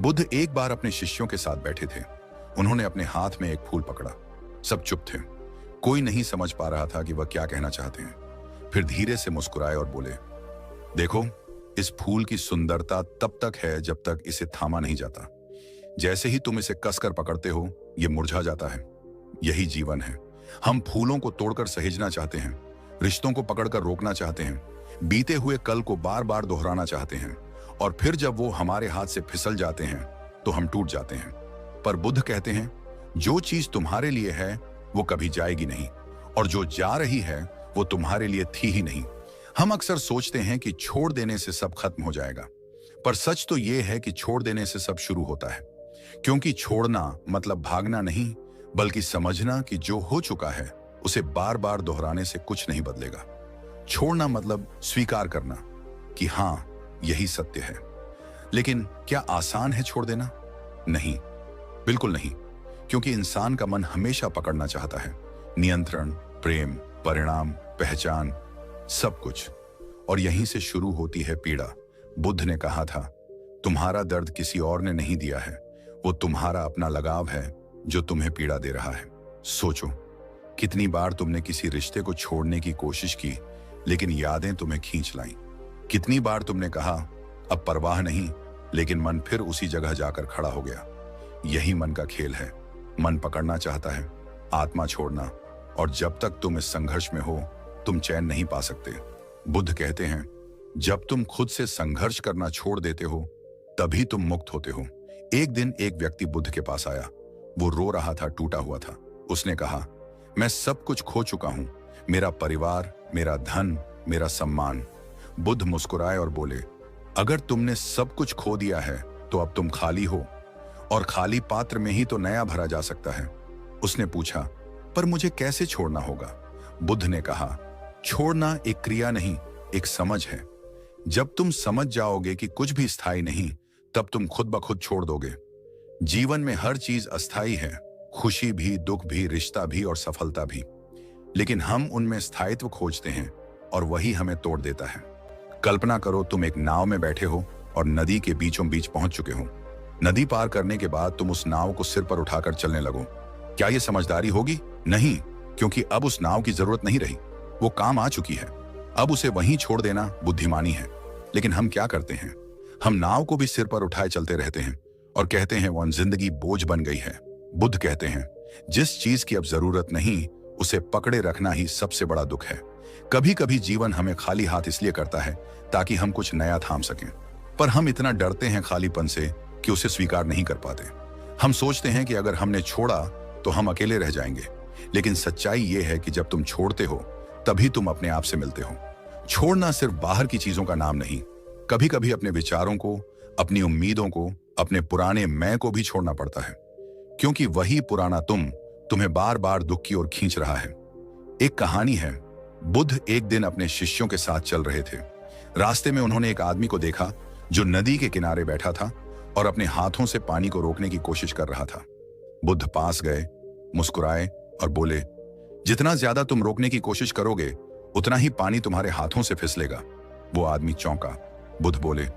बुद्ध एक बार अपने शिष्यों के साथ बैठे थे। उन्होंने अपने हाथ में एक फूल पकड़ा। सब चुप थे। कोई नहीं समझ पा रहा था कि वह क्या कहना चाहते हैं। फिर धीरे से मुस्कुराए और बोले, देखो, इस फूल की सुंदरता तब तक है जब तक इसे थामा नहीं जाता। जैसे ही तुम इसे कसकर पकड़ते हो, यह मुरझा जाता है। यही जीवन है। हम फूलों को तोड़कर सहेजना चाहते हैं, रिश्तों को पकड़कर रोकना चाहते हैं, बीते हुए कल को बार बार दोहराना चाहते हैं, और फिर जब वो हमारे हाथ से फिसल जाते हैं तो हम टूट जाते हैं। पर बुद्ध कहते हैं, जो चीज तुम्हारे लिए है वो कभी जाएगी नहीं, और जो जा रही है वो तुम्हारे लिए थी ही नहीं। हम अक्सर सोचते हैं कि छोड़ देने से सब खत्म हो जाएगा, पर सच तो ये है कि छोड़ देने से सब शुरू होता है। क्योंकि छोड़ना मतलब भागना नहीं, बल्कि समझना कि जो हो चुका है उसे बार बार दोहराने से कुछ नहीं बदलेगा। छोड़ना मतलब स्वीकार करना कि हाँ, यही सत्य है। लेकिन क्या आसान है छोड़ देना? नहीं, बिल्कुल नहीं। क्योंकि इंसान का मन हमेशा पकड़ना चाहता है, नियंत्रण, प्रेम, परिणाम, पहचान, सब कुछ। और यहीं से शुरू होती है पीड़ा। बुद्ध ने कहा था, तुम्हारा दर्द किसी और ने नहीं दिया है, वो तुम्हारा अपना लगाव है जो तुम्हें पीड़ा दे रहा है। सोचो, कितनी बार तुमने किसी रिश्ते को छोड़ने की कोशिश की, लेकिन यादें तुम्हें खींच लाईं। कितनी बार तुमने कहा, अब परवाह नहीं, लेकिन मन फिर उसी जगह जाकर खड़ा हो गया। यही मन का खेल है। मन पकड़ना चाहता है, आत्मा छोड़ना, और जब तक तुम इस संघर्ष में हो, तुम चैन नहीं पा सकते। बुद्ध कहते हैं, जब तुम खुद से संघर्ष करना छोड़ देते हो, तभी तुम मुक्त होते हो। एक दिन एक व्यक्ति बुद्ध के पास आया। वो रो रहा था, टूटा हुआ था। उसने कहा, मैं सब कुछ खो चुका हूं, मेरा परिवार, मेरा धन, मेरा सम्मान। बुद्ध मुस्कुराए और बोले, अगर तुमने सब कुछ खो दिया है तो अब तुम खाली हो, और खाली पात्र में ही तो नया भरा जा सकता है। उसने पूछा, पर मुझे कैसे छोड़ना होगा? बुद्ध ने कहा, छोड़ना एक क्रिया नहीं, एक समझ है। जब तुम समझ जाओगे कि कुछ भी स्थायी नहीं, तब तुम खुद ब खुद छोड़ दोगे। जीवन में हर चीज अस्थायी है, खुशी भी, दुख भी, रिश्ता भी और सफलता भी। लेकिन हम उनमें स्थायित्व खोजते हैं और वही हमें तोड़ देता है। कल्पना करो, तुम एक नाव में बैठे हो और नदी के बीचों बीच पहुंच चुके हो। नदी पार करने के बाद तुम उस नाव को सिर पर उठाकर चलने लगो। क्या यह समझदारी होगी? नहीं, क्योंकि अब उस नाव की जरूरत नहीं रही, वो काम आ चुकी है। अब उसे वहीं छोड़ देना बुद्धिमानी है। लेकिन हम क्या करते हैं? हम नाव को भी सिर पर उठाए चलते रहते हैं और कहते हैं वो जिंदगी बोझ बन गई है। बुद्ध कहते हैं, जिस चीज की अब जरूरत नहीं, उसे पकड़े रखना ही सबसे बड़ा दुख है। कभी कभी जीवन हमें खाली हाथ इसलिए करता है ताकि हम कुछ नया थाम सकें, पर हम इतना डरते हैं खालीपन से कि उसे स्वीकार नहीं कर पाते। हम सोचते हैं कि अगर हमने छोड़ा तो हम अकेले रह जाएंगे। लेकिन सच्चाई यह है कि जब तुम छोड़ते हो, तभी तुम अपने आप से मिलते हो। छोड़ना सिर्फ बाहर की चीजों का नाम नहीं, कभी कभी अपने विचारों को, अपनी उम्मीदों को, अपने पुराने मैं को भी छोड़ना पड़ता है। क्योंकि वही पुराना तुम्हें बार बार दुख की ओर खींच रहा है। एक कहानी है। बुद्ध एक दिन अपने शिष्यों के साथ चल रहे थे। रास्ते में उन्होंने एक आदमी को देखा जो नदी के किनारे बैठा था और अपने हाथों से पानी को रोकने की कोशिश कर रहा था। बुद्ध पास गए, मुस्कुराए और बोले, जितना ज्यादा तुम रोकने की कोशिश करोगे, उतना ही पानी तुम्हारे हाथों से फिसलेगा। वो आदमी चौंका। बुद्ध बोले,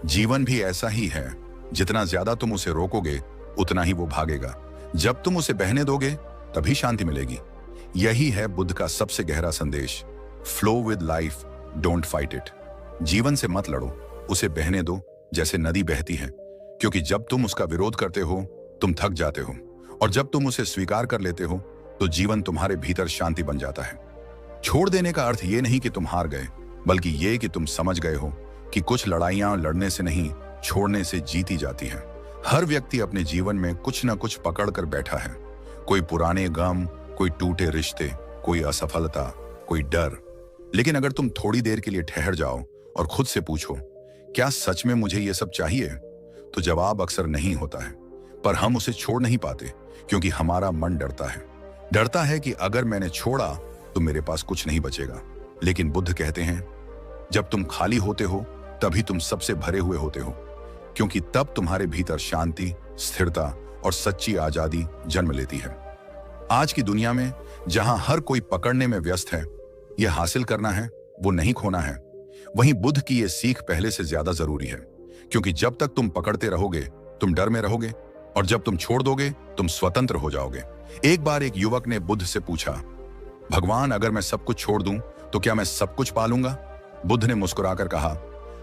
जीवन भी ऐसा ही है, जितना ज्यादा तुम उसे रोकोगे, उतना ही वो भागेगा। जब तुम उसे बहने दोगे, तभी शांति मिलेगी। यही है बुद्ध का सबसे गहरा संदेश। Flow with life, don't fight it. जीवन से मत लड़ो, उसे बहने दो जैसे नदी बहती है। क्योंकि जब तुम उसका विरोध करते हो, तुम थक जाते हो, और जब तुम उसे स्वीकार कर लेते हो, तो जीवन तुम्हारे भीतर शांति बन जाता है। छोड़ देने का अर्थ ये नहीं कि तुम हार गए, बल्कि ये कि तुम समझ गए हो कि कुछ लड़ाइयां लड़ने से नहीं, छोड़ने से जीती जाती हैं। हर व्यक्ति अपने जीवन में कुछ न कुछ पकड़ कर बैठा है। कोई पुराने गम, कोई टूटे रिश्ते, कोई असफलता, कोई डर। लेकिन अगर तुम थोड़ी देर के लिए ठहर जाओ और खुद से पूछो, क्या सच में मुझे ये सब चाहिए? तो जवाब अक्सर नहीं होता है। पर हम उसे छोड़ नहीं पाते क्योंकि हमारा मन डरता है। डरता है कि अगर मैंने छोड़ा तो मेरे पास कुछ नहीं बचेगा। लेकिन बुद्ध कहते हैं, जब तुम खाली होते हो, तभी तुम सबसे भरे हुए होते हो। क्योंकि तब तुम्हारे भीतर शांति, स्थिरता और सच्ची आजादी जन्म लेती है। आज की दुनिया में जहां हर कोई पकड़ने में व्यस्त है, यह हासिल करना है, वो नहीं खोना है, वहीं बुद्ध की यह सीख पहले से ज्यादा जरूरी है। क्योंकि जब तक तुम पकड़ते रहोगे, तुम डर में रहोगे, और जब तुम छोड़ दोगे तुम स्वतंत्र हो जाओगे। एक बार एक युवक ने बुद्ध से पूछा, भगवान, अगर मैं सब कुछ छोड़ दूं तो क्या मैं सब कुछ पा लूंगा? बुद्ध ने मुस्कुराकर कहा,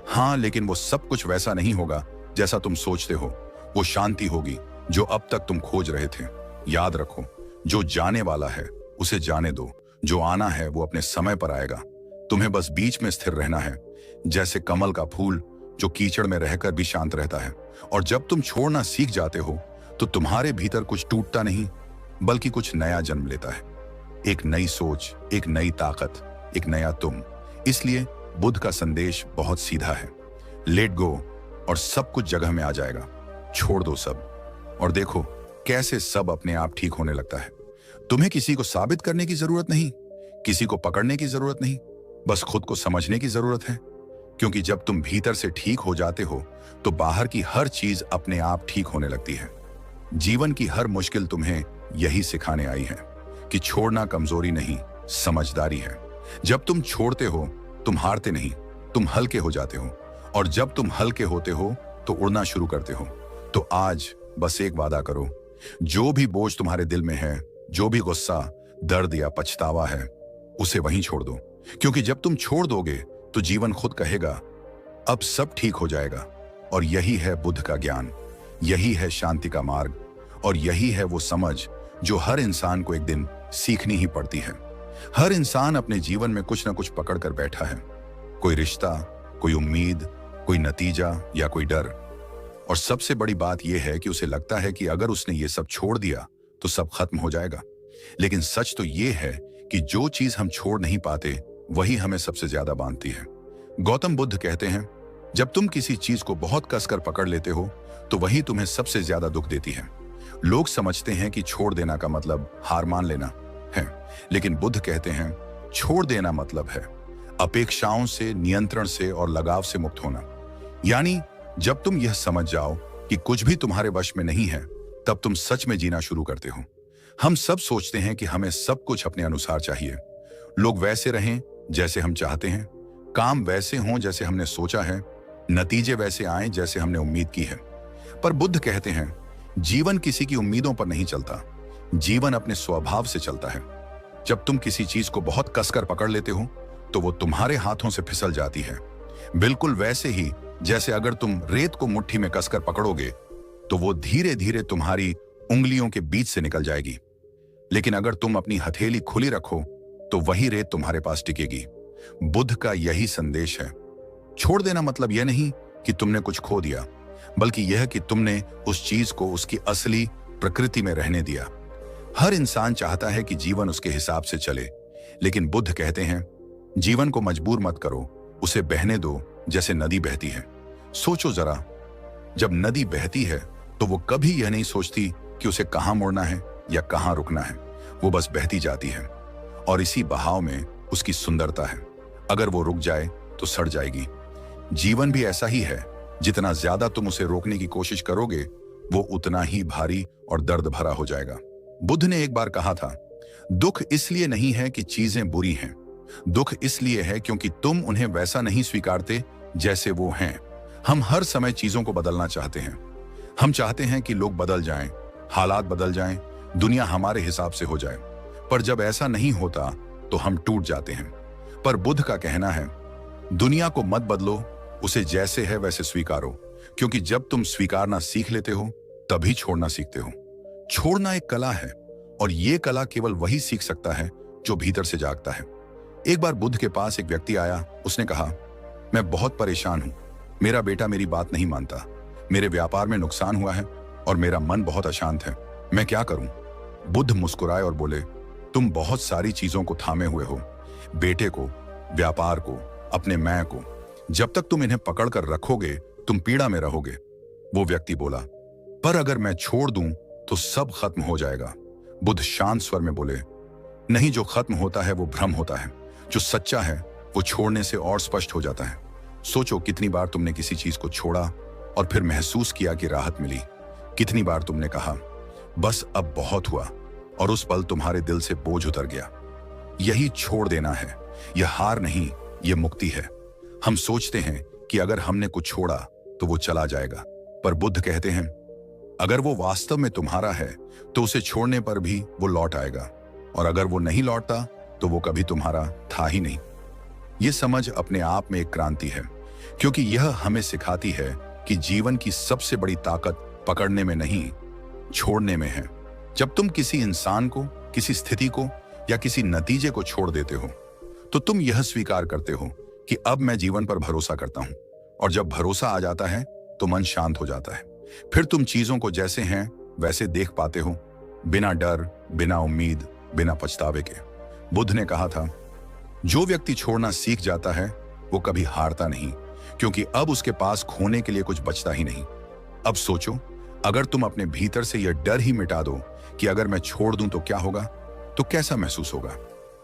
हाँ, लेकिन वो सब कुछ वैसा नहीं होगा जैसा तुम सोचते हो। वो शांति होगी जो अब तक तुम खोज रहे थे। याद रखो, जो जाने वाला है उसे जाने दो, जो आना है वो अपने समय पर आएगा। तुम्हें बस बीच में स्थिर रहना है, जैसे कमल का फूल जो कीचड़ में रहकर भी शांत रहता है। और जब तुम छोड़ना सीख जाते हो तो तुम्हारे भीतर कुछ टूटता नहीं, बल्कि कुछ नया जन्म लेता है। एक नई सोच, एक नई ताकत, एक नया तुम। इसलिए बुद्ध का संदेश बहुत सीधा है, लेट गो और सब कुछ जगह में आ जाएगा। छोड़ दो सब और देखो कैसे सब अपने आप ठीक होने लगता है। तुम्हें किसी को साबित करने की जरूरत नहीं, किसी को पकड़ने की जरूरत नहीं, बस खुद को समझने की जरूरत है। क्योंकि जब तुम भीतर से ठीक हो जाते हो तो बाहर की हर चीज अपने आप ठीक होने लगती है। जीवन की हर मुश्किल तुम्हें यही सिखाने आई है कि छोड़ना कमजोरी नहीं, समझदारी है। जब तुम छोड़ते हो तुम हारते नहीं, तुम हल्के हो जाते हो, और जब तुम हल्के होते हो तो उड़ना शुरू करते हो। तो आज बस एक वादा करो, जो भी बोझ तुम्हारे दिल में है, जो भी गुस्सा, दर्द या पछतावा है, उसे वहीं छोड़ दो। क्योंकि जब तुम छोड़ दोगे तो जीवन खुद कहेगा अब सब ठीक हो जाएगा। और यही है बुद्ध का ज्ञान, यही है शांति का मार्ग, और यही है वो समझ जो हर इंसान को एक दिन सीखनी ही पड़ती है। हर इंसान अपने जीवन में कुछ ना कुछ पकड़ कर बैठा है, कोई रिश्ता, कोई उम्मीद, कोई नतीजा या कोई डर। और सबसे बड़ी बात यह है कि उसे लगता है कि अगर उसने ये सब छोड़ दिया तो सब खत्म हो जाएगा। लेकिन सच तो यह है कि जो चीज हम छोड़ नहीं पाते वही हमें सबसे ज्यादा बांधती है। गौतम बुद्ध कहते हैं, जब तुम किसी चीज को बहुत कसकर पकड़ लेते हो तो वही तुम्हें सबसे ज्यादा दुख देती है। लोग समझते हैं कि छोड़ देना का मतलब हार मान लेना है, लेकिन बुद्ध कहते हैं छोड़ देना मतलब है अपेक्षाओं से, नियंत्रण से और लगाव से मुक्त होना। यानी जब तुम यह समझ जाओ कि कुछ भी तुम्हारे वश में नहीं है, तब तुम सच में जीना शुरू करते हो। हम सब सोचते हैं कि हमें सब कुछ अपने अनुसार चाहिए, लोग वैसे रहें जैसे हम चाहते हैं, काम वैसे हों जैसे हमने सोचा है, नतीजे वैसे आए जैसे हमने उम्मीद की है। पर बुद्ध कहते हैं जीवन किसी की उम्मीदों पर नहीं चलता, जीवन अपने स्वभाव से चलता है। जब तुम किसी चीज को बहुत कसकर पकड़ लेते हो तो वो तुम्हारे हाथों से फिसल जाती है, बिल्कुल वैसे ही जैसे अगर तुम रेत को मुट्ठी में कसकर पकड़ोगे तो वो धीरे धीरे तुम्हारी उंगलियों के बीच से निकल जाएगी। लेकिन अगर तुम अपनी हथेली खुली रखो तो वही रेत तुम्हारे पास टिकेगी। बुद्ध का यही संदेश है। छोड़ देना मतलब यह नहीं कि तुमने कुछ खो दिया, बल्कि यह कि तुमने उस चीज को उसकी असली प्रकृति में रहने दिया। हर इंसान चाहता है कि जीवन उसके हिसाब से चले, लेकिन बुद्ध कहते हैं जीवन को मजबूर मत करो, उसे बहने दो जैसे नदी बहती है। सोचो जरा, जब नदी बहती है तो वो कभी यह नहीं सोचती कि उसे कहां मोड़ना है या कहां रुकना है, वो बस बहती जाती है। और इसी बहाव में उसकी सुंदरता है। अगर वो रुक जाए तो सड़ जाएगी। जीवन भी ऐसा ही है, जितना ज्यादा तुम उसे रोकने की कोशिश करोगे वो उतना ही भारी और दर्द भरा हो जाएगा। बुद्ध ने एक बार कहा था, दुख इसलिए नहीं है कि चीजें बुरी हैं, दुख इसलिए है क्योंकि तुम उन्हें वैसा नहीं स्वीकारते जैसे वो हैं। हम हर समय चीजों को बदलना चाहते हैं। हम चाहते हैं कि लोग बदल जाएं, हालात बदल जाएं, दुनिया हमारे हिसाब से हो जाए। पर जब ऐसा नहीं होता तो हम टूट जाते हैं। पर बुद्ध का कहना है, दुनिया को मत बदलो, उसे जैसे है वैसे स्वीकारो। क्योंकि जब तुम स्वीकारना सीख लेते हो तभी छोड़ना सीखते हो। छोड़ना एक कला है, और ये कला केवल वही सीख सकता है जो भीतर से जागता है। एक बार बुद्ध के पास एक व्यक्ति आया। उसने कहा, मैं बहुत परेशान हूं, मेरा बेटा मेरी बात नहीं मानता, मेरे व्यापार में नुकसान हुआ है और मेरा मन बहुत अशांत है, मैं क्या करूं? बुद्ध मुस्कुराए और बोले, तुम बहुत सारी चीजों को थामे हुए हो, बेटे को, व्यापार को, अपने मैं को। जब तक तुम इन्हें पकड़ कर रखोगे तुम पीड़ा में रहोगे। वो व्यक्ति बोला, पर अगर मैं छोड़ दूं तो सब खत्म हो जाएगा। बुद्ध शांत स्वर में बोले, नहीं, जो खत्म होता है वो भ्रम होता है, जो सच्चा है वो छोड़ने से और स्पष्ट हो जाता है। सोचो कितनी बार तुमने किसी चीज को छोड़ा और फिर महसूस किया कि राहत मिली। कितनी बार तुमने कहा बस अब बहुत हुआ, और उस पल तुम्हारे दिल से बोझ उतर गया। यही छोड़ देना है, यह हार नहीं, यह मुक्ति है। हम सोचते हैं कि अगर हमने कुछ छोड़ा तो वो चला जाएगा, पर बुद्ध कहते हैं अगर वो वास्तव में तुम्हारा है तो उसे छोड़ने पर भी वो लौट आएगा, और अगर वो नहीं लौटता तो वो कभी तुम्हारा था ही नहीं। ये समझ अपने आप में एक क्रांति है, क्योंकि यह हमें सिखाती है कि जीवन की सबसे बड़ी ताकत पकड़ने में नहीं, छोड़ने में है। जब तुम किसी इंसान को, किसी स्थिति को या किसी नतीजे को छोड़ देते हो तो तुम यह स्वीकार करते हो कि अब मैं जीवन पर भरोसा करता हूं, और जब भरोसा आ जाता है तो मन शांत हो जाता है। फिर तुम चीजों को जैसे हैं वैसे देख पाते हो, बिना डर, बिना उम्मीद, बिना पछतावे के। बुद्ध ने कहा था, जो व्यक्ति छोड़ना सीख जाता है वो कभी हारता नहीं, क्योंकि अब उसके पास खोने के लिए कुछ बचता ही नहीं। अब सोचो, अगर तुम अपने भीतर से यह डर ही मिटा दो कि अगर मैं छोड़ दूं तो क्या होगा, तो कैसा महसूस होगा?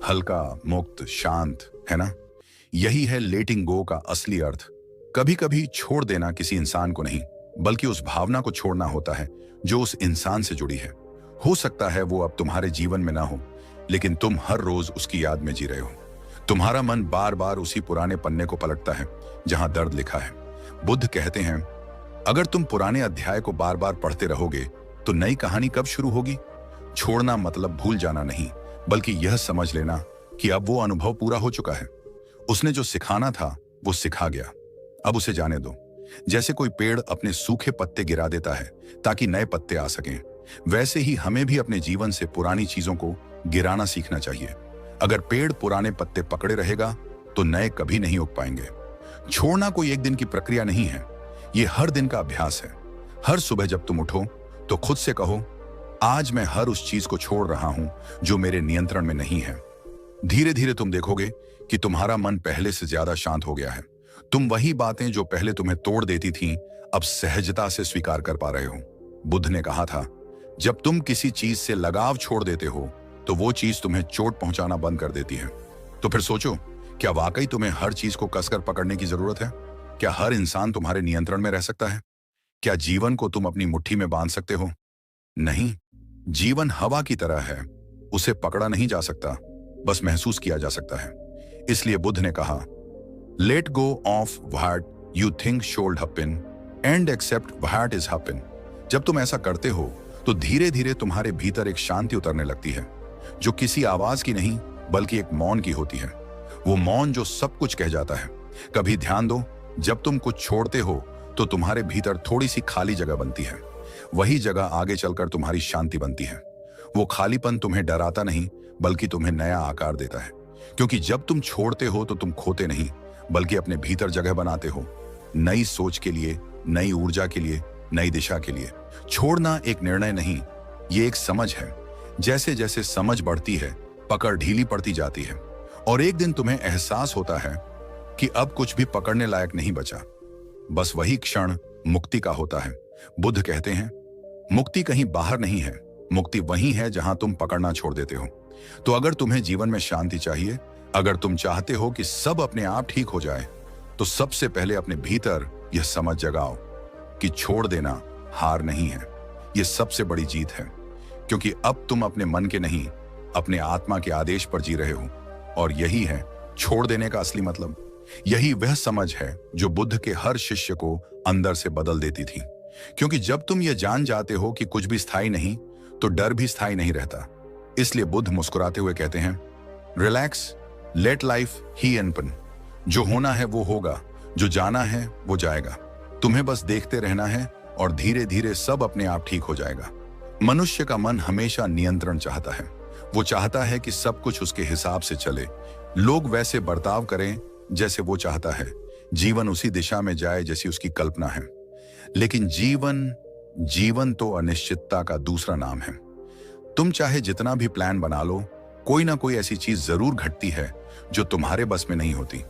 हल्का, मुक्त, शांत, है ना? यही है लेटिंग गो का असली अर्थ। कभी कभी छोड़ देना किसी इंसान को नहीं, बल्कि उस भावना को छोड़ना होता है जो उस इंसान से जुड़ी है। हो सकता है वो अब तुम्हारे जीवन में ना हो, लेकिन तुम हर रोज उसकी याद में जी रहे हो। तुम्हारा मन बार बार उसी पुराने पन्ने को पलटता है जहां दर्द लिखा है। बुद्ध कहते हैं, अगर तुम पुराने अध्याय को बार बार पढ़ते रहोगे तो नई कहानी कब शुरू होगी? छोड़ना मतलब भूल जाना नहीं, बल्कि यह समझ लेना कि अब वो अनुभव पूरा हो चुका है। उसने जो सिखाना था वो सिखा गया, अब उसे जाने दो। जैसे कोई पेड़ अपने सूखे पत्ते गिरा देता है ताकि नए पत्ते आ सकें, वैसे ही हमें भी अपने जीवन से पुरानी चीजों को गिराना सीखना चाहिए। अगर पेड़ पुराने पत्ते पकड़े रहेगा तो नए कभी नहीं उग पाएंगे। छोड़ना कोई एक दिन की प्रक्रिया नहीं है, ये हर दिन का अभ्यास है। हर सुबह जब तुम उठो तो खुद से कहो, आज मैं हर उस चीज को छोड़ रहा हूं जो मेरे नियंत्रण में नहीं है। धीरे धीरे तुम देखोगे कि तुम्हारा मन पहले से ज्यादा शांत हो गया है। तुम वही बातें जो पहले तुम्हें तोड़ देती थीं, अब सहजता से स्वीकार कर पा रहे हो। बुद्ध ने कहा था, जब तुम किसी चीज से लगाव छोड़ देते हो तो वो चीज तुम्हें चोट पहुंचाना बंद कर देती है। तो फिर सोचो, क्या वाकई तुम्हें हर चीज को कसकर पकड़ने की जरूरत है? क्या हर इंसान तुम्हारे नियंत्रण में रह सकता है? क्या जीवन को तुम अपनी मुट्ठी में बांध सकते हो? नहीं। जीवन हवा की तरह है, उसे पकड़ा नहीं जा सकता, बस महसूस किया जा सकता है। इसलिए बुद्ध ने कहा, let go of what you think should happen and accept what is happen. जब तुम ऐसा करते हो तो धीरे धीरे तुम्हारे भीतर एक शांति उतरने लगती है, जो किसी आवाज की नहीं बल्कि एक मौन की होती है। वो मौन जो सब कुछ कह जाता है। कभी ध्यान दो, जब तुम कुछ छोड़ते हो तो तुम्हारे भीतर थोड़ी सी खाली जगह बनती है। वही जगह आगे चलकर तुम्हारी शांति बनती है। वो खालीपन तुम्हें डराता नहीं, बल्कि तुम्हें नया आकार देता है। क्योंकि जब तुम छोड़ते हो तो तुम खोते नहीं, बल्कि अपने भीतर जगह बनाते हो, नई सोच के लिए, नई ऊर्जा के लिए, नई दिशा के लिए। छोड़ना एक निर्णय नहीं, ये एक समझ है। जैसे जैसे समझ बढ़ती है, पकड़ ढीली पड़ती जाती है, और एक दिन तुम्हें एहसास होता है कि अब कुछ भी पकड़ने लायक नहीं बचा। बस वही क्षण मुक्ति का होता है। बुद्ध कहते हैं, मुक्ति कहीं बाहर नहीं है, मुक्ति वही है जहां तुम पकड़ना छोड़ देते हो। तो अगर तुम्हें जीवन में शांति चाहिए, अगर तुम चाहते हो कि सब अपने आप ठीक हो जाए, तो सबसे पहले अपने भीतर यह समझ जगाओ कि छोड़ देना हार नहीं है, यह सबसे बड़ी जीत है। क्योंकि अब तुम अपने मन के नहीं, अपने आत्मा के आदेश पर जी रहे हो, और यही है छोड़ देने का असली मतलब। यही वह समझ है जो बुद्ध के हर शिष्य को अंदर से बदल देती थी। क्योंकि जब तुम ये जान जाते हो कि कुछ भी स्थायी नहीं, तो डर भी स्थायी नहीं रहता। इसलिए बुद्ध मुस्कुराते हुए कहते हैं, रिलैक्स, लेट लाइफ ही एनपन। जो होना है वो होगा, जो जाना है वो जाएगा। तुम्हें बस देखते रहना है और धीरे धीरे सब अपने आप ठीक हो जाएगा। मनुष्य का मन हमेशा नियंत्रण चाहता है। वो चाहता है कि सब कुछ उसके हिसाब से चले, लोग वैसे बर्ताव करें जैसे वो चाहता है, जीवन उसी दिशा में जाए जैसी उसकी कल्पना है। लेकिन जीवन तो अनिश्चितता का दूसरा नाम है। तुम चाहे जितना भी प्लान बना लो, कोई ना कोई ऐसी चीज जरूर घटती है जो तुम्हारे बस में नहीं होती,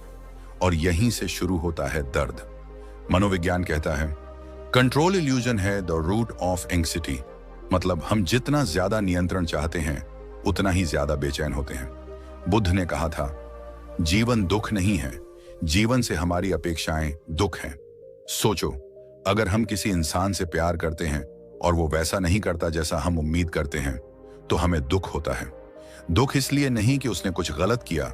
और यहीं से शुरू होता है दर्द। मनोविज्ञान कहता है, कंट्रोल इल्यूजन है द रूट ऑफ एंग्जायटी। मतलब हम जितना ज्यादा नियंत्रण चाहते हैं, उतना ही ज्यादा बेचैन होते हैं। बुद्ध ने कहा था, जीवन दुख नहीं है, जीवन से हमारी अपेक्षाएं दुख हैं। सोचो, अगर हम किसी इंसान से प्यार करते हैं और वो वैसा नहीं करता जैसा हम उम्मीद करते हैं, तो हमें दुख होता है। दुख इसलिए नहीं कि उसने कुछ गलत किया,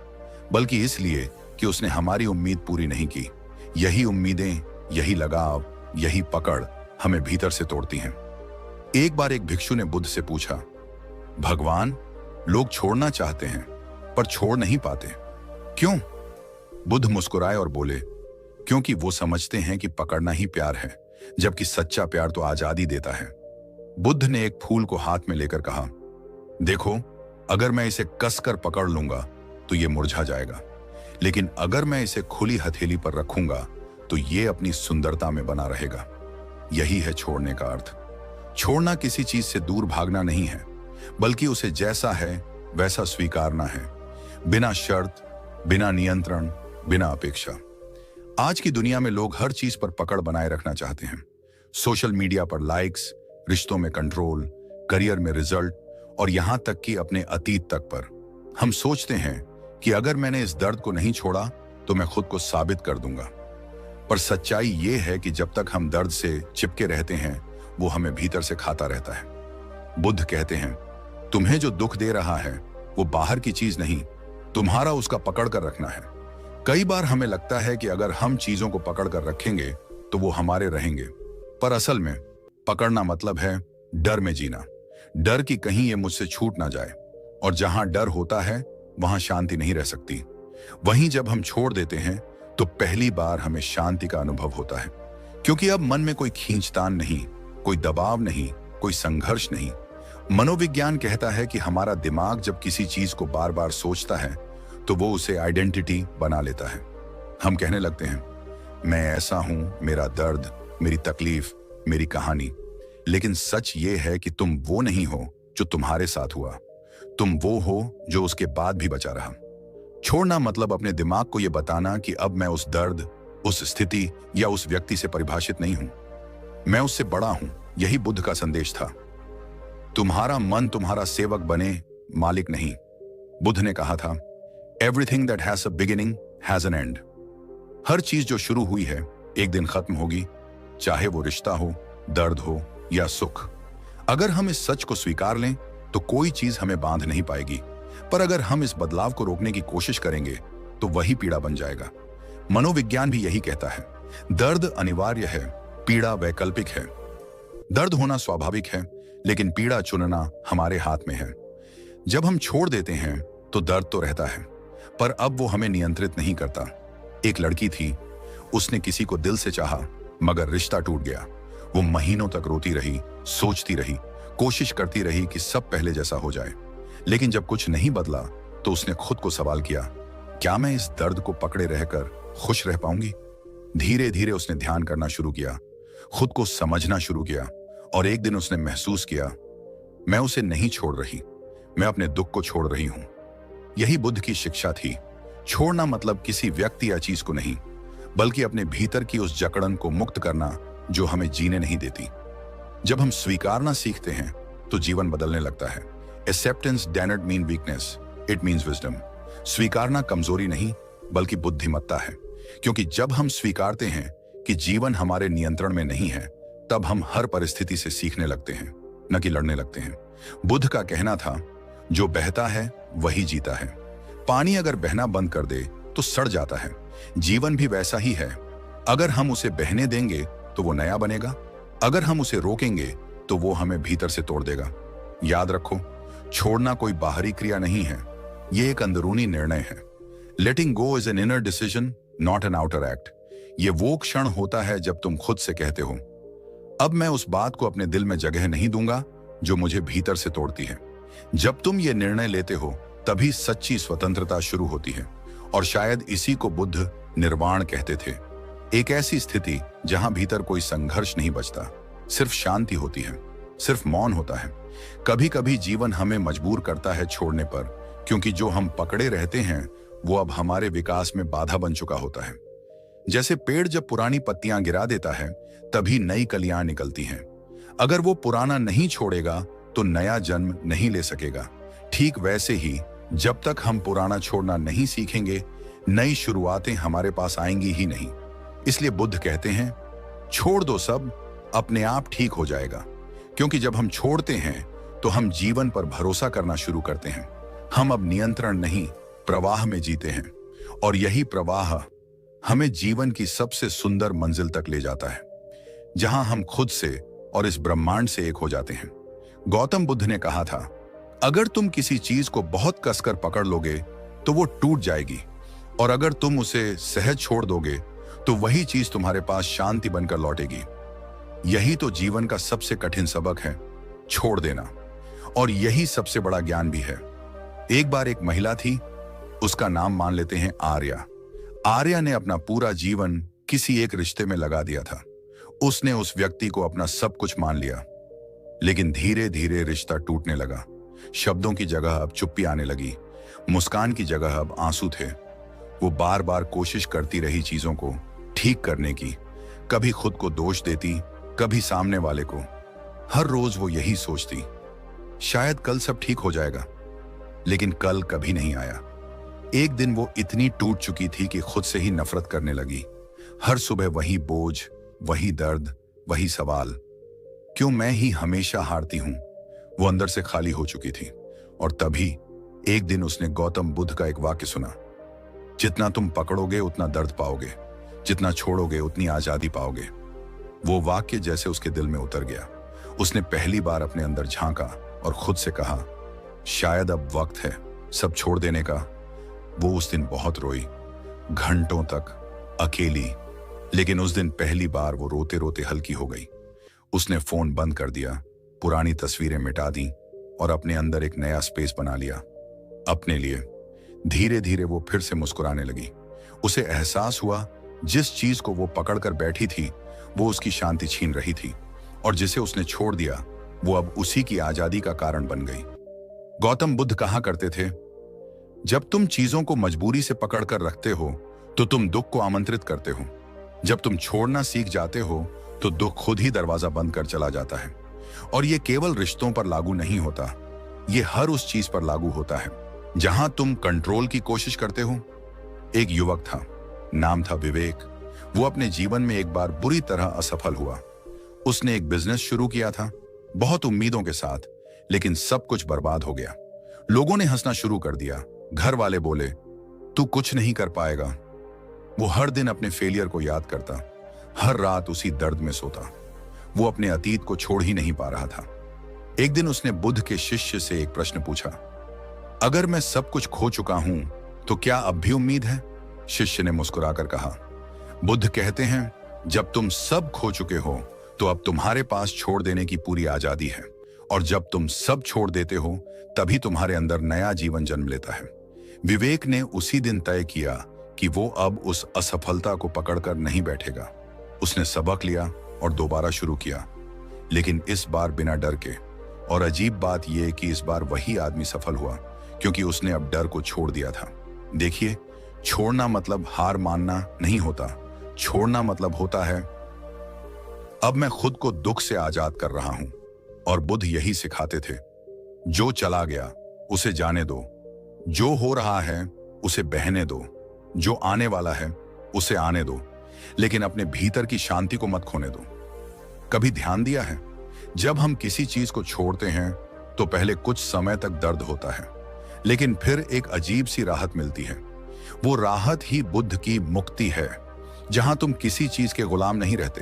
बल्कि इसलिए कि उसने हमारी उम्मीद पूरी नहीं की। यही उम्मीदें, यही लगाव, यही पकड़ हमें भीतर से तोड़ती हैं। एक बार एक भिक्षु ने बुद्ध से पूछा, भगवान, लोग छोड़ना चाहते हैं पर छोड़ नहीं पाते, क्यों? बुद्ध मुस्कुराए और बोले, क्योंकि वो समझते हैं कि पकड़ना ही प्यार है, जबकि सच्चा प्यार तो आजादी देता है। बुद्ध ने एक फूल को हाथ में लेकर कहा, देखो, अगर मैं इसे कसकर पकड़ लूंगा तो ये मुरझा जाएगा, लेकिन अगर मैं इसे खुली हथेली पर रखूंगा तो ये अपनी सुंदरता में बना रहेगा। यही है छोड़ने का अर्थ। छोड़ना किसी चीज से दूर भागना नहीं है, बल्कि उसे जैसा है वैसा स्वीकारना है, बिना शर्त, बिना नियंत्रण, बिना अपेक्षा। आज की दुनिया में लोग हर चीज पर पकड़ बनाए रखना चाहते हैं। सोशल मीडिया पर लाइक्स, रिश्तों में कंट्रोल, करियर में रिजल्ट और यहां तक कि अपने अतीत तक पर। हम सोचते हैं कि अगर मैंने इस दर्द को नहीं छोड़ा तो मैं खुद को साबित कर दूंगा। पर सच्चाई यह है कि जब तक हम दर्द से चिपके रहते हैं, वो हमें भीतर से खाता रहता है। बुद्ध कहते हैं, तुम्हें जो दुख दे रहा है वो बाहर की चीज नहीं, तुम्हारा उसका पकड़ कर रखना है। कई बार हमें लगता है कि अगर हम चीजों को पकड़ कर रखेंगे तो वो हमारे रहेंगे, पर असल में पकड़ना मतलब है डर में जीना। डर कि कहीं ये मुझसे छूट ना जाए, और जहां डर होता है वहां शांति नहीं रह सकती। वहीं जब हम छोड़ देते हैं तो पहली बार हमें शांति का अनुभव होता है, क्योंकि अब मन में कोई खींचतान नहीं, कोई दबाव नहीं, कोई संघर्ष नहीं। मनोविज्ञान कहता है कि हमारा दिमाग जब किसी चीज को बार बार सोचता है तो वो उसे आइडेंटिटी बना लेता है। हम कहने लगते हैं, मैं ऐसा हूं, मेरा दर्द, मेरी तकलीफ, मेरी कहानी। लेकिन सच ये है कि तुम वो नहीं हो जो तुम्हारे साथ हुआ, तुम वो हो जो उसके बाद भी बचा रहा। छोड़ना मतलब अपने दिमाग को यह बताना कि अब मैं उस दर्द, उस स्थिति या उस व्यक्ति से परिभाषित नहीं हूं, मैं उससे बड़ा हूं। यही बुद्ध का संदेश था। तुम्हारा मन तुम्हारा सेवक बने, मालिक नहीं। बुद्ध ने कहा था, everything that has a beginning has an end. हर चीज जो शुरू हुई है एक दिन खत्म होगी, चाहे वो रिश्ता हो, दर्द हो या सुख। अगर हम इस सच को स्वीकार लें तो कोई चीज हमें बांध नहीं पाएगी, पर अगर हम इस बदलाव को रोकने की कोशिश करेंगे तो वही पीड़ा बन जाएगा। मनोविज्ञान भी यही कहता है, दर्द अनिवार्य है, पीड़ा वैकल्पिक है। दर्द होना स्वाभाविक है, लेकिन पीड़ा चुनना हमारे हाथ में है। जब हम छोड़ देते हैं तो दर्द तो रहता है, पर अब वो हमें नियंत्रित नहीं करता। एक लड़की थी, उसने किसी को दिल से चाहा, मगर रिश्ता टूट गया। वो महीनों तक रोती रही, सोचती रही, कोशिश करती रही कि सब पहले जैसा हो जाए। लेकिन जब कुछ नहीं बदला तो उसने खुद को सवाल किया, क्या मैं इस दर्द को पकड़े रहकर खुश रह पाऊंगी? धीरे धीरे उसने ध्यान करना शुरू किया, खुद को समझना शुरू किया, और एक दिन उसने महसूस किया, मैं उसे नहीं छोड़ रही, मैं अपने दुख को छोड़ रही हूं। यही बुद्ध की शिक्षा थी। छोड़ना मतलब किसी व्यक्ति या चीज को नहीं, बल्कि अपने भीतर की उस जकड़न को मुक्त करना जो हमें जीने नहीं देती। जब हम स्वीकारना सीखते हैं तो जीवन बदलने लगता है। Acceptance does not mean weakness, it means wisdom. स्वीकारना कमजोरी नहीं, बल्कि बुद्धिमत्ता है, क्योंकि जब हम स्वीकारते हैं कि जीवन हमारे नियंत्रण में नहीं है, तब हम हर परिस्थिति से सीखने लगते हैं, न कि लड़ने लगते हैं। बुद्ध का कहना था, जो बहता है वही जीता है। पानी अगर बहना बंद कर दे तो सड़ जाता है। जीवन भी वैसा ही है। अगर हम उसे बहने देंगे तो वो नया बनेगा, अगर हम उसे रोकेंगे तो वो हमें भीतर से तोड़ देगा। याद रखो, छोड़ना कोई बाहरी क्रिया नहीं है, ये एक अंदरूनी निर्णय है। Letting go is an inner decision, not an outer act. ये वो क्षण होता है जब तुम खुद से कहते हो, अब मैं उस बात को अपने दिल में जगह नहीं दूंगा जो मुझे भीतर से तोड़ती है। जब तुम ये निर्णय लेते हो तभी सच्ची स्वतंत्रता शुरू होती है, और शायद इसी को बुद्ध निर्वाण कहते थे। एक ऐसी स्थिति जहां भीतर कोई संघर्ष नहीं बचता, सिर्फ शांति होती है, सिर्फ मौन होता है। कभी कभी जीवन हमें मजबूर करता है छोड़ने पर, क्योंकि जो हम पकड़े रहते हैं वो अब हमारे विकास में बाधा बन चुका होता है। जैसे पेड़ जब पुरानी पत्तियां गिरा देता है तभी नई कलियां निकलती हैं। अगर वो पुराना नहीं छोड़ेगा तो नया जन्म नहीं ले सकेगा। ठीक वैसे ही जब तक हम पुराना छोड़ना नहीं सीखेंगे, नई शुरुआतें हमारे पास आएंगी ही नहीं। इसलिए बुद्ध कहते हैं, छोड़ दो सब, अपने आप ठीक हो जाएगा। क्योंकि जब हम छोड़ते हैं तो हम जीवन पर भरोसा करना शुरू करते हैं। हम अब नियंत्रण नहीं, प्रवाह में जीते हैं, और यही प्रवाह हमें जीवन की सबसे सुंदर मंजिल तक ले जाता है, जहां हम खुद से, और इस ब्रह्मांड से एक हो जाते हैं। गौतम बुद्ध ने कहा था, अगर तुम किसी चीज को बहुत कसकर पकड़ लोगे तो वो टूट जाएगी, और अगर तुम उसे सहज छोड़ दोगे तो वही चीज तुम्हारे पास शांति बनकर लौटेगी। यही तो जीवन का सबसे कठिन सबक है, छोड़ देना। और यही सबसे बड़ा ज्ञान भी है। एक बार एक महिला थी, उसका नाम मान लेते हैं आर्या। आर्या ने अपना पूरा जीवन किसी एक रिश्ते में लगा दिया था। उसने उस व्यक्ति को अपना सब कुछ मान लिया, लेकिन धीरे धीरे रिश्ता टूटने लगा। शब्दों की जगह अब चुप्पी आने लगी, मुस्कान की जगह अब आंसू थे। वो बार बार कोशिश करती रही चीजों को ठीक करने की, कभी खुद को दोष देती, कभी सामने वाले को। हर रोज वो यही सोचती, शायद कल सब ठीक हो जाएगा, लेकिन कल कभी नहीं आया। एक दिन वो इतनी टूट चुकी थी कि खुद से ही नफरत करने लगी। हर सुबह वही बोझ, वही दर्द, वही सवाल, क्यों मैं ही हमेशा हारती हूं। वो अंदर से खाली हो चुकी थी। और तभी एक दिन उसने गौतम बुद्ध का एक वाक्य सुना, जितना तुम पकड़ोगे उतना दर्द पाओगे, जितना छोड़ोगे उतनी आजादी पाओगे। वो वाक्य जैसे उसके दिल में उतर गया। उसने पहली बार अपने अंदर झांका और खुद से कहा, शायद अब वक्त है सब छोड़ देने का। वो उस दिन बहुत रोई, घंटों तक अकेली, लेकिन उस दिन पहली बार वो रोते रोते हल्की हो गई। उसने फोन बंद कर दिया, पुरानी तस्वीरें मिटा दी और अपने अंदर एक नया स्पेस बना लिया अपने लिए। धीरे धीरे वो फिर से मुस्कुराने लगी। उसे एहसास हुआ जिस चीज को वो पकड़ कर बैठी थी वो उसकी शांति छीन रही थी, और जिसे उसने छोड़ दिया वो अब उसी की आजादी का कारण बन गई। गौतम बुद्ध कहा करते थे, जब तुम चीजों को मजबूरी से पकड़ कर रखते हो तो तुम दुख को आमंत्रित करते हो। जब तुम छोड़ना सीख जाते हो तो दुख खुद ही दरवाजा बंद कर चला जाता है। और ये केवल रिश्तों पर लागू नहीं होता, ये हर उस चीज पर लागू होता है जहां तुम कंट्रोल की कोशिश करते हो। एक युवक था, नाम था विवेक। वो अपने जीवन में एक बार बुरी तरह असफल हुआ। उसने एक बिजनेस शुरू किया था, बहुत उम्मीदों के साथ, लेकिन सब कुछ बर्बाद हो गया। लोगों ने हंसना शुरू कर दिया। घर वाले बोले, तू कुछ नहीं कर पाएगा। वो हर दिन अपने फेलियर को याद करता, हर रात उसी दर्द में सोता। वो अपने अतीत को छोड़ ही नहीं पा रहा था। एक दिन उसने बुद्ध के शिष्य से एक प्रश्न पूछा, अगर मैं सब कुछ खो चुका हूं तो क्या अब भी उम्मीद है? शिष्य ने मुस्कुराकर कहा, बुद्ध कहते हैं, जब तुम सब खो चुके हो तो अब तुम्हारे पास छोड़ देने की पूरी आजादी है, और जब तुम सब छोड़ देते हो तभी तुम्हारे अंदर नया जीवन जन्म लेता है। विवेक ने उसी दिन तय किया कि वो अब उस असफलता को पकड़कर नहीं बैठेगा। उसने सबक लिया और दोबारा शुरू किया, लेकिन इस बार बिना डर के। और अजीब बात यह कि इस बार वही आदमी सफल हुआ, क्योंकि उसने अब डर को छोड़ दिया था। देखिए, छोड़ना मतलब हार मानना नहीं होता। छोड़ना मतलब होता है, अब मैं खुद को दुख से आजाद कर रहा हूं। और बुद्ध यही सिखाते थे, जो चला गया उसे जाने दो, जो हो रहा है उसे बहने दो, जो आने वाला है उसे आने दो, लेकिन अपने भीतर की शांति को मत खोने दो। कभी ध्यान दिया है, जब हम किसी चीज को छोड़ते हैं तो पहले कुछ समय तक दर्द होता है, लेकिन फिर एक अजीब सी राहत मिलती है। वो राहत ही बुद्ध की मुक्ति है, जहां तुम किसी चीज के गुलाम नहीं रहते।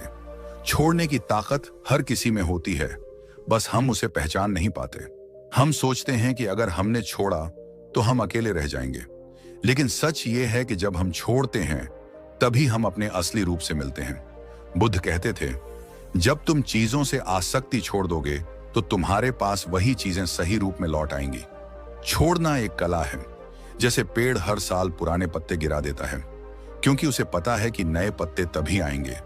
छोड़ने की ताकत हर किसी में होती है, बस हम उसे पहचान नहीं पाते। हम सोचते हैं कि अगर हमने छोड़ा तो हम अकेले रह जाएंगे, लेकिन सच ये है कि जब हम छोड़ते हैं तभी हम अपने असली रूप से मिलते हैं। बुद्ध कहते थे, जब तुम चीजों से आसक्ति छोड़ दोगे तो तुम्हारे पास वही चीजें सही रूप में लौट आएंगी। छोड़ना एक कला है, जैसे पेड़ हर साल पुराने पत्ते गिरा देता है, क्योंकि उसे पता है कि नए पत्ते तभी आएंगे।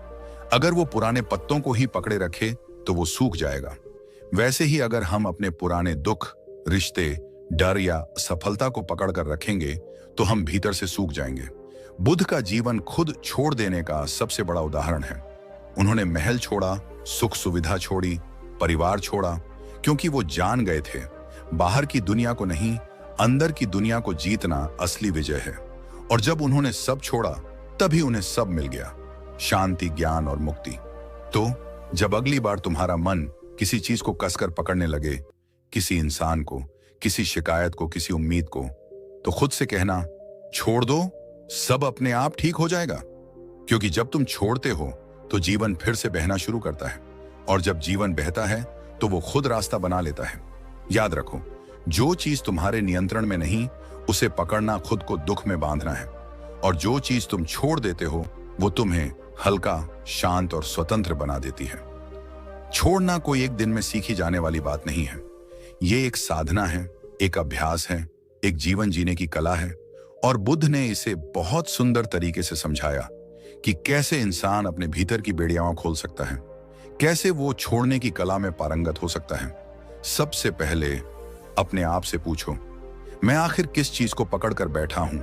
अगर वो पुराने पत्तों को ही पकड़े रखे तो वो सूख जाएगा। वैसे ही अगर हम अपने पुराने दुख, रिश्ते, डर या सफलता को पकड़ कर रखेंगे तो हम भीतर से सूख जाएंगे। बुद्ध का जीवन खुद छोड़ देने का सबसे बड़ा उदाहरण है। उन्होंने महल छोड़ा, सुख सुविधा छोड़ी, परिवार छोड़ा, क्योंकि वो जान गए थे बाहर की दुनिया को नहीं, अंदर की दुनिया को जीतना असली विजय है। और जब उन्होंने सब छोड़ा तभी उन्हें सब मिल गया, शांति, ज्ञान और मुक्ति। तो जब अगली बार तुम्हारा मन किसी चीज को कसकर पकड़ने लगे, किसी इंसान को, किसी शिकायत को, किसी उम्मीद को, तो खुद से कहना, छोड़ दो, सब अपने आप ठीक हो जाएगा। क्योंकि जब तुम छोड़ते हो तो जीवन फिर से बहना शुरू करता है, और जब जीवन बहता है तो वो खुद रास्ता बना लेता है। याद रखो, जो चीज तुम्हारे नियंत्रण में नहीं, उसे पकड़ना खुद को दुख में बांधना है, और जो चीज तुम छोड़ देते हो वो तुम्हें हल्का, शांत और स्वतंत्र बना देती है। छोड़ना कोई एक दिन में सीखी जाने वाली बात नहीं है। ये एक साधना है, एक अभ्यास है, एक जीवन जीने की कला है। और बुद्ध ने इसे बहुत सुंदर तरीके से समझाया कि कैसे इंसान अपने भीतर की बेड़ियां खोल सकता है, कैसे वो छोड़ने की कला में पारंगत हो सकता है। सबसे पहले अपने आप से पूछो, मैं आखिर किस चीज को पकड़ कर बैठा हूं?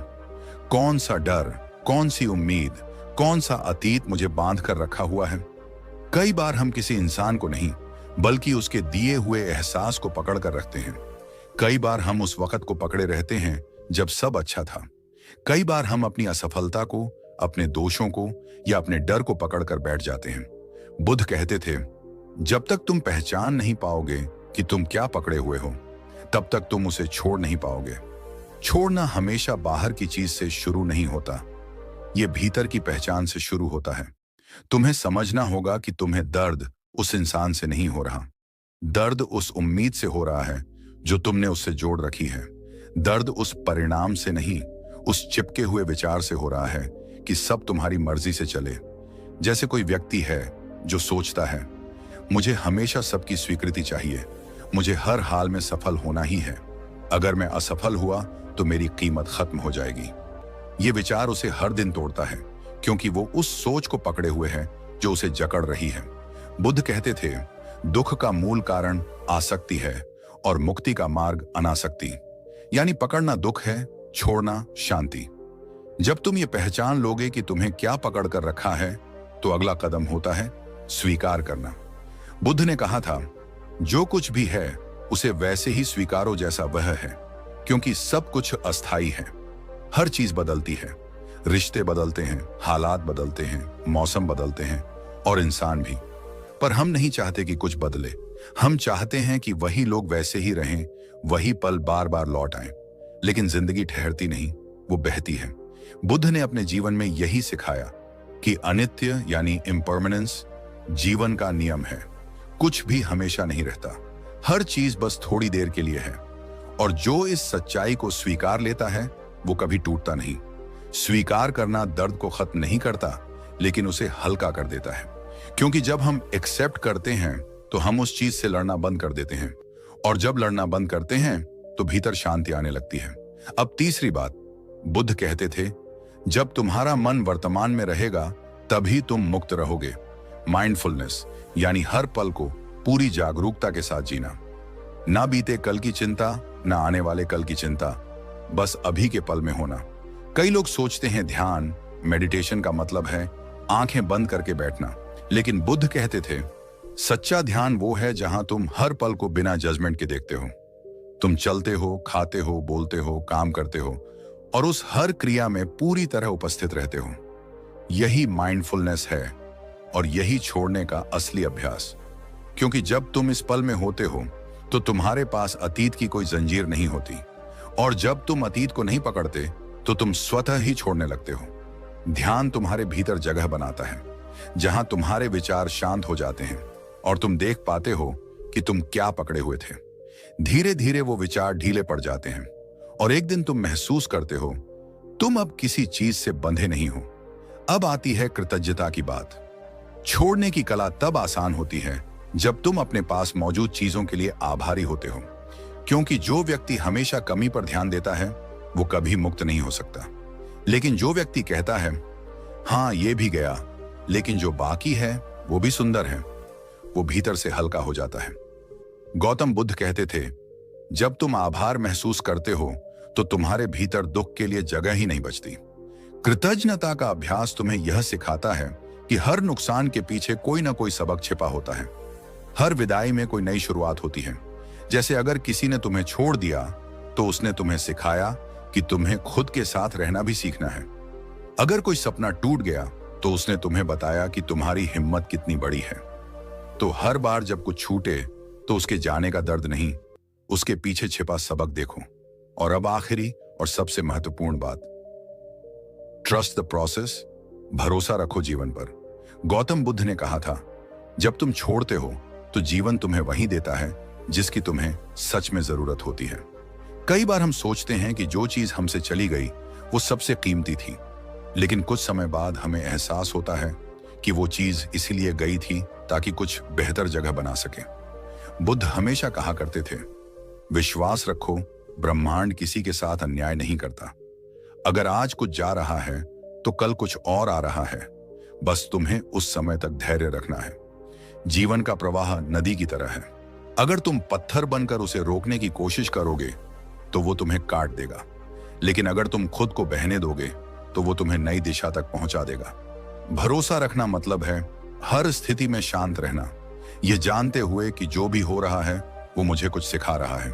कौन सा डर, कौन सी उम्मीद, कौन सा अतीत मुझे बांध कर रखा हुआ है? कई बार हम किसी इंसान को नहीं, बल्कि उसके दिए हुए एहसास को पकड़ कर रखते हैं। कई बार हम उस वक्त को पकड़े रहते हैं जब सब अच्छा था। कई बार हम अपनी असफलता को, अपने दोषों को या अपने डर को पकड़ कर बैठ जाते हैं। बुद्ध कहते थे, जब तक तुम पहचान नहीं पाओगे कि तुम क्या पकड़े हुए हो, तब तक तुम उसे छोड़ नहीं पाओगे। छोड़ना हमेशा बाहर की चीज से शुरू नहीं होता, ये भीतर की पहचान से शुरू होता है। तुम्हें समझना होगा कि तुम्हें दर्द उस इंसान से नहीं हो रहा, दर्द उस उम्मीद से हो रहा है जो तुमने उससे जोड़ रखी है। दर्द उस परिणाम से नहीं, उस चिपके हुए विचार से हो रहा है कि सब तुम्हारी मर्जी से चले। जैसे कोई व्यक्ति है जो सोचता है, मुझे हमेशा सबकी स्वीकृति चाहिए, मुझे हर हाल में सफल होना ही है, अगर मैं असफल हुआ तो मेरी कीमत खत्म हो जाएगी। ये विचार उसे हर दिन तोड़ता है, क्योंकि वो उस सोच को पकड़े हुए है जो उसे जकड़ रही है। बुद्ध कहते थे, दुख का मूल कारण आसक्ति है और मुक्ति का मार्ग अनासक्ति। यानी पकड़ना दुख है, छोड़ना शांति। जब तुम ये पहचान लोगे कि तुम्हें क्या पकड़ कर रखा है, तो अगला कदम होता है स्वीकार करना। बुद्ध ने कहा था, जो कुछ भी है उसे वैसे ही स्वीकारो जैसा वह है, क्योंकि सब कुछ अस्थाई है। हर चीज बदलती है, रिश्ते बदलते हैं, हालात बदलते हैं, मौसम बदलते हैं और इंसान भी। पर हम नहीं चाहते कि कुछ बदले, हम चाहते हैं कि वही लोग वैसे ही रहें, वही पल बार बार लौट आएं। लेकिन जिंदगी ठहरती नहीं, वो बहती है। बुद्ध ने अपने जीवन में यही सिखाया कि अनित्य यानी इम्परमानेंस जीवन का नियम है। कुछ भी हमेशा नहीं रहता, हर चीज बस थोड़ी देर के लिए है। और जो इस सच्चाई को स्वीकार लेता है वो कभी टूटता नहीं। स्वीकार करना दर्द को खत्म नहीं करता, लेकिन उसे हल्का कर देता है। क्योंकि जब हम एक्सेप्ट करते हैं तो हम उस चीज से लड़ना बंद कर देते हैं, और जब लड़ना बंद करते हैं तो भीतर शांति आने लगती है। अब तीसरी बात, बुद्ध कहते थे, जब तुम्हारा मन वर्तमान में रहेगा तभी तुम मुक्त रहोगे। माइंडफुलनेस यानी हर पल को पूरी जागरूकता के साथ जीना। ना बीते कल की चिंता, ना आने वाले कल की चिंता, बस अभी के पल में होना। कई लोग सोचते हैं ध्यान, मेडिटेशन का मतलब है आंखें बंद करके बैठना, लेकिन बुद्ध कहते थे, सच्चा ध्यान वो है जहां तुम हर पल को बिना जजमेंट के देखते हो। तुम चलते हो, खाते हो, बोलते हो, काम करते हो और उस हर क्रिया में पूरी तरह उपस्थित रहते हो। यही माइंडफुलनेस है और यही छोड़ने का असली अभ्यास। क्योंकि जब तुम इस पल में होते हो तो तुम्हारे पास अतीत की कोई जंजीर नहीं होती, और जब तुम अतीत को नहीं पकड़ते तो तुम स्वतः ही छोड़ने लगते हो। ध्यान तुम्हारे भीतर जगह बनाता है जहां तुम्हारे विचार शांत हो जाते हैं और तुम देख पाते हो कि तुम क्या पकड़े हुए थे। धीरे धीरे वो विचार ढीले पड़ जाते हैं और एक दिन तुम महसूस करते हो तुम अब किसी चीज से बंधे नहीं हो। अब आती है कृतज्ञता की बात। छोड़ने की कला तब आसान होती है जब तुम अपने पास मौजूद चीजों के लिए आभारी होते हो, क्योंकि जो व्यक्ति हमेशा कमी पर ध्यान देता है वो कभी मुक्त नहीं हो सकता। लेकिन जो व्यक्ति कहता है, हाँ ये भी गया, लेकिन जो बाकी है वो भी सुंदर है, वो भीतर से हल्का हो जाता है। गौतम बुद्ध कहते थे, जब तुम आभार महसूस करते हो तो तुम्हारे भीतर दुख के लिए जगह ही नहीं बचती। कृतज्ञता का अभ्यास तुम्हें यह सिखाता है कि हर नुकसान के पीछे कोई ना कोई सबक छिपा होता है। हर विदाई में कोई नई शुरुआत होती है। जैसे अगर किसी ने तुम्हें छोड़ दिया तो उसने तुम्हें सिखाया कि तुम्हें खुद के साथ रहना भी सीखना है। अगर कोई सपना टूट गया तो उसने तुम्हें बताया कि तुम्हारी हिम्मत कितनी बड़ी है। तो हर बार जब कुछ छूटे तो उसके जाने का दर्द नहीं, उसके पीछे छिपा सबक देखो। और अब आखिरी और सबसे महत्वपूर्ण बात, ट्रस्ट द प्रोसेस, भरोसा रखो जीवन पर। गौतम बुद्ध ने कहा था, जब तुम छोड़ते हो तो जीवन तुम्हें वही देता है जिसकी तुम्हें सच में जरूरत होती है। कई बार हम सोचते हैं कि जो चीज हमसे चली गई वो सबसे कीमती थी, लेकिन कुछ समय बाद हमें एहसास होता है कि वो चीज इसीलिए गई थी ताकि कुछ बेहतर जगह बना सके। बुद्ध हमेशा कहा करते थे, विश्वास रखो, ब्रह्मांड किसी के साथ अन्याय नहीं करता। अगर आज कुछ जा रहा है तो कल कुछ और आ रहा है, बस तुम्हें उस समय तक धैर्य रखना है। जीवन का प्रवाह नदी की तरह है, अगर तुम पत्थर बनकर उसे रोकने की कोशिश करोगे तो वो तुम्हें काट देगा, लेकिन अगर तुम खुद को बहने दोगे तो वो तुम्हें नई दिशा तक पहुंचा देगा। भरोसा रखना मतलब है हर स्थिति में शांत रहना, यह जानते हुए कि जो भी हो रहा है वो मुझे कुछ सिखा रहा है।